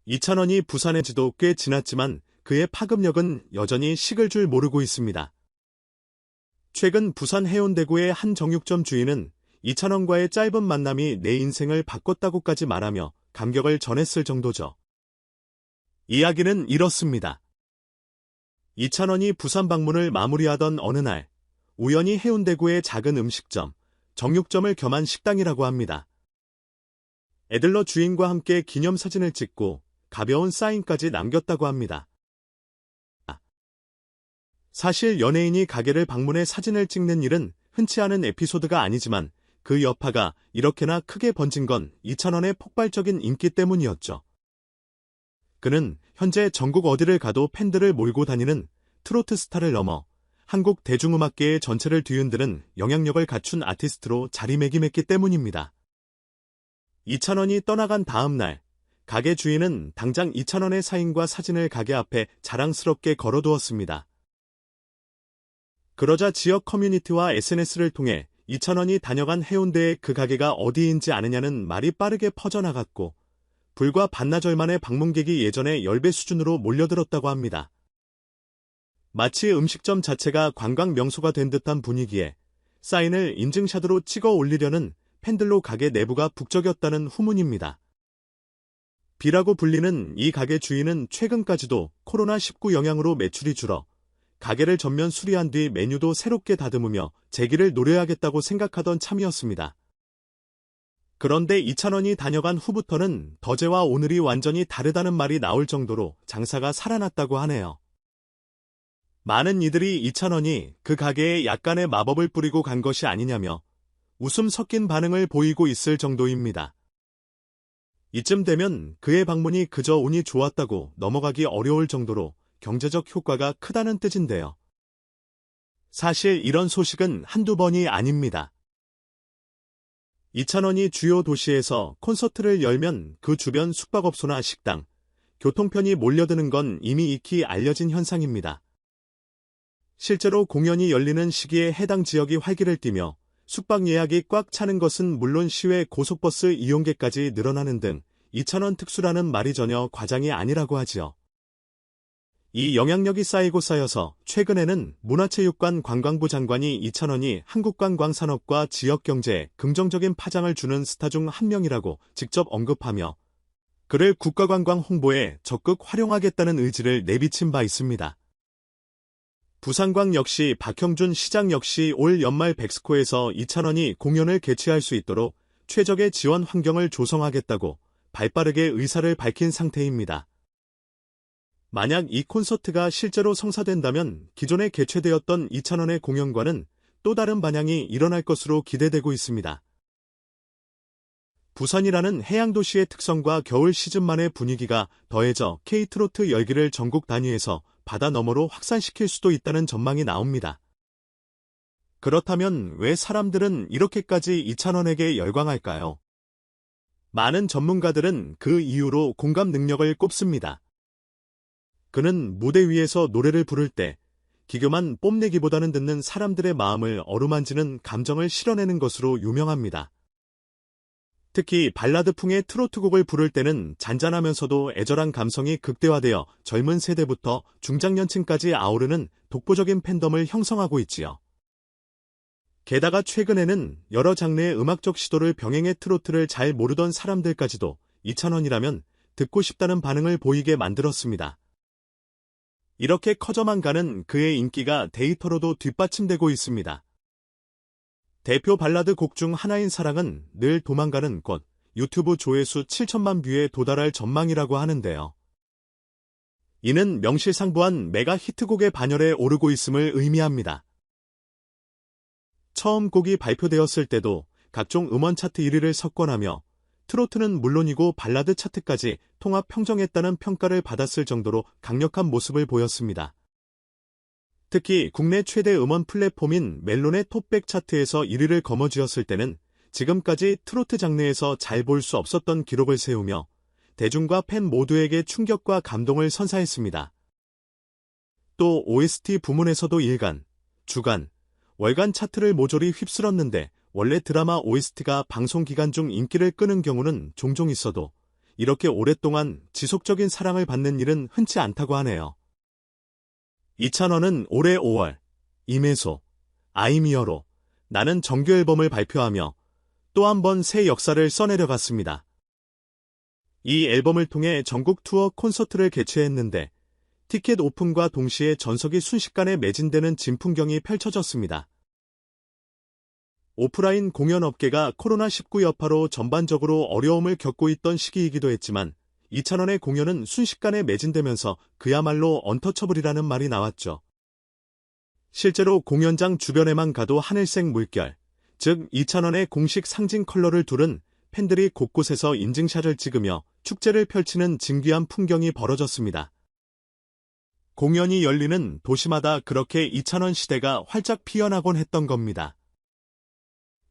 이찬원이 부산에 지도 꽤 지났지만 그의 파급력은 여전히 식을 줄 모르고 있습니다. 최근 부산 해운대구의 한 정육점 주인은 이찬원과의 짧은 만남이 내 인생을 바꿨다고까지 말하며 감격을 전했을 정도죠. 이야기는 이렇습니다. 이찬원이 부산 방문을 마무리하던 어느 날, 우연히 해운대구의 작은 음식점, 정육점을 겸한 식당이라고 합니다. 애들러 주인과 함께 기념사진을 찍고 가벼운 사인까지 남겼다고 합니다. 사실 연예인이 가게를 방문해 사진을 찍는 일은 흔치 않은 에피소드가 아니지만 그 여파가 이렇게나 크게 번진 건 이찬원의 폭발적인 인기 때문이었죠. 그는 현재 전국 어디를 가도 팬들을 몰고 다니는 트로트 스타를 넘어 한국 대중음악계의 전체를 뒤흔드는 영향력을 갖춘 아티스트로 자리매김했기 때문입니다. 이찬원이 떠나간 다음 날, 가게 주인은 당장 이찬원의 사인과 사진을 가게 앞에 자랑스럽게 걸어두었습니다. 그러자 지역 커뮤니티와 SNS를 통해 이찬원이 다녀간 해운대의 그 가게가 어디인지 아느냐는 말이 빠르게 퍼져나갔고 불과 반나절 만에 방문객이 예전의 10배 수준으로 몰려들었다고 합니다. 마치 음식점 자체가 관광 명소가 된 듯한 분위기에 사인을 인증샷으로 찍어 올리려는 팬들로 가게 내부가 북적였다는 후문입니다. B라고 불리는 이 가게 주인은 최근까지도 코로나19 영향으로 매출이 줄어 가게를 전면 수리한 뒤 메뉴도 새롭게 다듬으며 재기를 노려야겠다고 생각하던 참이었습니다. 그런데 이찬원이 다녀간 후부터는 더제와 오늘이 완전히 다르다는 말이 나올 정도로 장사가 살아났다고 하네요. 많은 이들이 이찬원이 그 가게에 약간의 마법을 뿌리고 간 것이 아니냐며 웃음 섞인 반응을 보이고 있을 정도입니다. 이쯤 되면 그의 방문이 그저 운이 좋았다고 넘어가기 어려울 정도로 경제적 효과가 크다는 뜻인데요. 사실 이런 소식은 한두 번이 아닙니다. 이찬원이 주요 도시에서 콘서트를 열면 그 주변 숙박업소나 식당, 교통편이 몰려드는 건 이미 익히 알려진 현상입니다. 실제로 공연이 열리는 시기에 해당 지역이 활기를 띠며 숙박 예약이 꽉 차는 것은 물론 시외 고속버스 이용객까지 늘어나는 등 이찬원 특수라는 말이 전혀 과장이 아니라고 하지요. 이 영향력이 쌓이고 쌓여서 최근에는 문화체육관 관광부 장관이 이찬원이 한국관광산업과 지역경제에 긍정적인 파장을 주는 스타 중 한 명이라고 직접 언급하며 그를 국가관광 홍보에 적극 활용하겠다는 의지를 내비친 바 있습니다. 부산광 역시 박형준 시장 역시 올 연말 백스코에서 이찬원이 공연을 개최할 수 있도록 최적의 지원 환경을 조성하겠다고 발빠르게 의사를 밝힌 상태입니다. 만약 이 콘서트가 실제로 성사된다면 기존에 개최되었던 이찬원의 공연과는 또 다른 반향이 일어날 것으로 기대되고 있습니다. 부산이라는 해양도시의 특성과 겨울 시즌만의 분위기가 더해져 K트로트 열기를 전국 단위에서 바다 너머로 확산시킬 수도 있다는 전망이 나옵니다. 그렇다면 왜 사람들은 이렇게까지 이찬원에게 열광할까요? 많은 전문가들은 그 이유로 공감 능력을 꼽습니다. 그는 무대 위에서 노래를 부를 때 기교만 뽐내기보다는 듣는 사람들의 마음을 어루만지는 감정을 실어내는 것으로 유명합니다. 특히 발라드풍의 트로트곡을 부를 때는 잔잔하면서도 애절한 감성이 극대화되어 젊은 세대부터 중장년층까지 아우르는 독보적인 팬덤을 형성하고 있지요. 게다가 최근에는 여러 장르의 음악적 시도를 병행해 트로트를 잘 모르던 사람들까지도 이찬원이라면 듣고 싶다는 반응을 보이게 만들었습니다. 이렇게 커져만 가는 그의 인기가 데이터로도 뒷받침되고 있습니다. 대표 발라드 곡 중 하나인 사랑은 늘 도망가는 꽃, 유튜브 조회수 7천만 뷰에 도달할 전망이라고 하는데요. 이는 명실상부한 메가 히트곡의 반열에 오르고 있음을 의미합니다. 처음 곡이 발표되었을 때도 각종 음원 차트 1위를 석권하며 트로트는 물론이고 발라드 차트까지 통합 평정했다는 평가를 받았을 정도로 강력한 모습을 보였습니다. 특히 국내 최대 음원 플랫폼인 멜론의 톱백 차트에서 1위를 거머쥐었을 때는 지금까지 트로트 장르에서 잘 볼 수 없었던 기록을 세우며 대중과 팬 모두에게 충격과 감동을 선사했습니다. 또 OST 부문에서도 일간, 주간, 월간 차트를 모조리 휩쓸었는데 원래 드라마 OST가 방송 기간 중 인기를 끄는 경우는 종종 있어도 이렇게 오랫동안 지속적인 사랑을 받는 일은 흔치 않다고 하네요. 이찬원은 올해 5월 임혜소, 아이미어로 나는 정규 앨범을 발표하며 또 한 번 새 역사를 써내려갔습니다. 이 앨범을 통해 전국 투어 콘서트를 개최했는데 티켓 오픈과 동시에 전석이 순식간에 매진되는 진풍경이 펼쳐졌습니다. 오프라인 공연 업계가 코로나19 여파로 전반적으로 어려움을 겪고 있던 시기이기도 했지만 이찬원의 공연은 순식간에 매진되면서 그야말로 언터처블이라는 말이 나왔죠. 실제로 공연장 주변에만 가도 하늘색 물결, 즉 이찬원의 공식 상징 컬러를 두른 팬들이 곳곳에서 인증샷을 찍으며 축제를 펼치는 진귀한 풍경이 벌어졌습니다. 공연이 열리는 도시마다 그렇게 이찬원 시대가 활짝 피어나곤 했던 겁니다.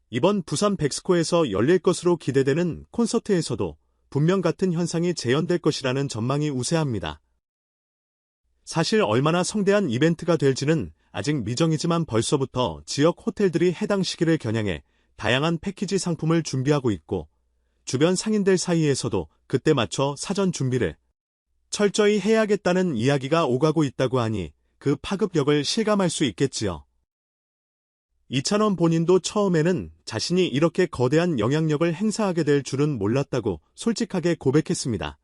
이번 부산 백스코에서 열릴 것으로 기대되는 콘서트에서도 분명 같은 현상이 재현될 것이라는 전망이 우세합니다. 사실 얼마나 성대한 이벤트가 될지는 아직 미정이지만 벌써부터 지역 호텔들이 해당 시기를 겨냥해 다양한 패키지 상품을 준비하고 있고 주변 상인들 사이에서도 그때 맞춰 사전 준비를 철저히 해야겠다는 이야기가 오가고 있다고 하니 그 파급력을 실감할 수 있겠지요. 이찬원 본인도 처음에는 자신이 이렇게 거대한 영향력을 행사하게 될 줄은 몰랐다고 솔직하게 고백했습니다.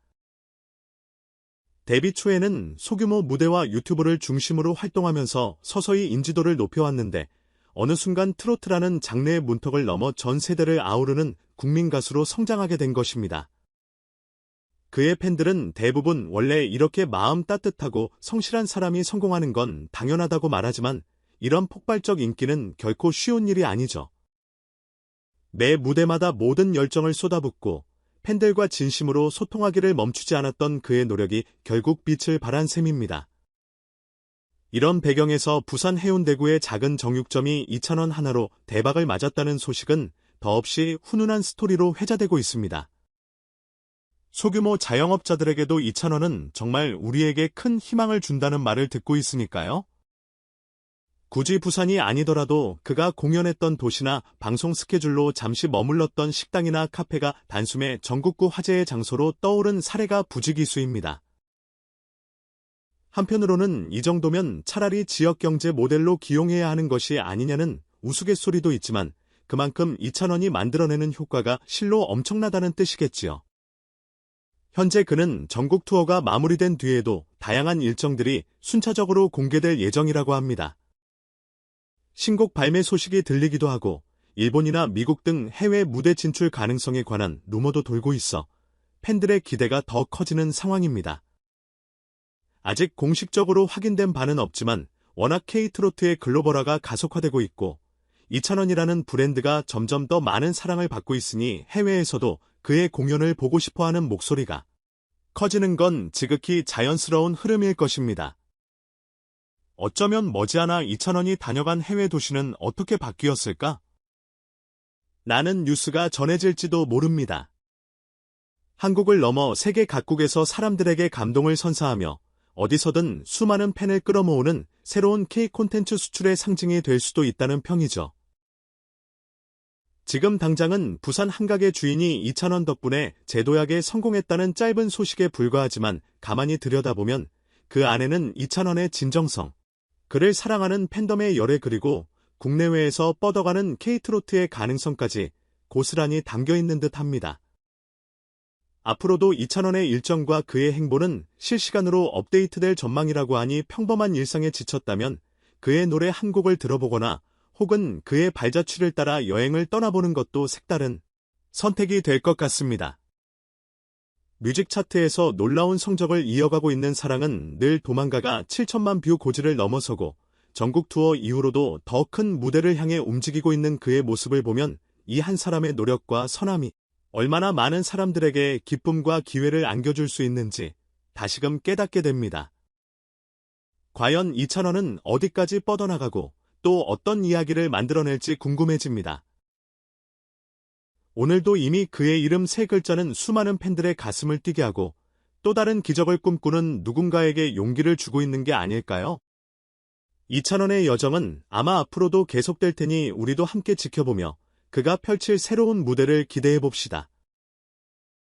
데뷔 초에는 소규모 무대와 유튜브를 중심으로 활동하면서 서서히 인지도를 높여왔는데 어느 순간 트로트라는 장르의 문턱을 넘어 전 세대를 아우르는 국민 가수로 성장하게 된 것입니다. 그의 팬들은 대부분 원래 이렇게 마음 따뜻하고 성실한 사람이 성공하는 건 당연하다고 말하지만 이런 폭발적 인기는 결코 쉬운 일이 아니죠. 매 무대마다 모든 열정을 쏟아붓고 팬들과 진심으로 소통하기를 멈추지 않았던 그의 노력이 결국 빛을 발한 셈입니다. 이런 배경에서 부산 해운대구의 작은 정육점이 이찬원 하나로 대박을 맞았다는 소식은 더없이 훈훈한 스토리로 회자되고 있습니다. 소규모 자영업자들에게도 이찬원은 정말 우리에게 큰 희망을 준다는 말을 듣고 있으니까요. 굳이 부산이 아니더라도 그가 공연했던 도시나 방송 스케줄로 잠시 머물렀던 식당이나 카페가 단숨에 전국구 화제의 장소로 떠오른 사례가 부지기수입니다. 한편으로는 이 정도면 차라리 지역경제 모델로 기용해야 하는 것이 아니냐는 우스갯소리도 있지만 그만큼 이찬원이 만들어내는 효과가 실로 엄청나다는 뜻이겠지요. 현재 그는 전국 투어가 마무리된 뒤에도 다양한 일정들이 순차적으로 공개될 예정이라고 합니다. 신곡 발매 소식이 들리기도 하고 일본이나 미국 등 해외 무대 진출 가능성에 관한 루머도 돌고 있어 팬들의 기대가 더 커지는 상황입니다. 아직 공식적으로 확인된 바는 없지만 워낙 K-트로트의 글로벌화가 가속화되고 있고 이찬원이라는 브랜드가 점점 더 많은 사랑을 받고 있으니 해외에서도 그의 공연을 보고 싶어하는 목소리가 커지는 건 지극히 자연스러운 흐름일 것입니다. 어쩌면 머지않아 이찬원이 다녀간 해외 도시는 어떻게 바뀌었을까? 라는 뉴스가 전해질지도 모릅니다. 한국을 넘어 세계 각국에서 사람들에게 감동을 선사하며 어디서든 수많은 팬을 끌어모으는 새로운 K-콘텐츠 수출의 상징이 될 수도 있다는 평이죠. 지금 당장은 부산 한각의 주인이 이찬원 덕분에 재도약에 성공했다는 짧은 소식에 불과하지만 가만히 들여다보면 그 안에는 이찬원의 진정성, 그를 사랑하는 팬덤의 열애 그리고 국내외에서 뻗어가는 K-트로트의 가능성까지 고스란히 담겨있는 듯합니다. 앞으로도 이찬원의 일정과 그의 행보는 실시간으로 업데이트될 전망이라고 하니 평범한 일상에 지쳤다면 그의 노래 한 곡을 들어보거나 혹은 그의 발자취를 따라 여행을 떠나보는 것도 색다른 선택이 될 것 같습니다. 뮤직 차트에서 놀라운 성적을 이어가고 있는 사랑은 늘 도망가가 7천만 뷰 고지를 넘어서고 전국 투어 이후로도 더 큰 무대를 향해 움직이고 있는 그의 모습을 보면 이 한 사람의 노력과 선함이 얼마나 많은 사람들에게 기쁨과 기회를 안겨줄 수 있는지 다시금 깨닫게 됩니다. 과연 이찬원은 어디까지 뻗어나가고 또 어떤 이야기를 만들어낼지 궁금해집니다. 오늘도 이미 그의 이름 세 글자는 수많은 팬들의 가슴을 뛰게 하고 또 다른 기적을 꿈꾸는 누군가에게 용기를 주고 있는 게 아닐까요? 이찬원의 여정은 아마 앞으로도 계속될 테니 우리도 함께 지켜보며 그가 펼칠 새로운 무대를 기대해봅시다.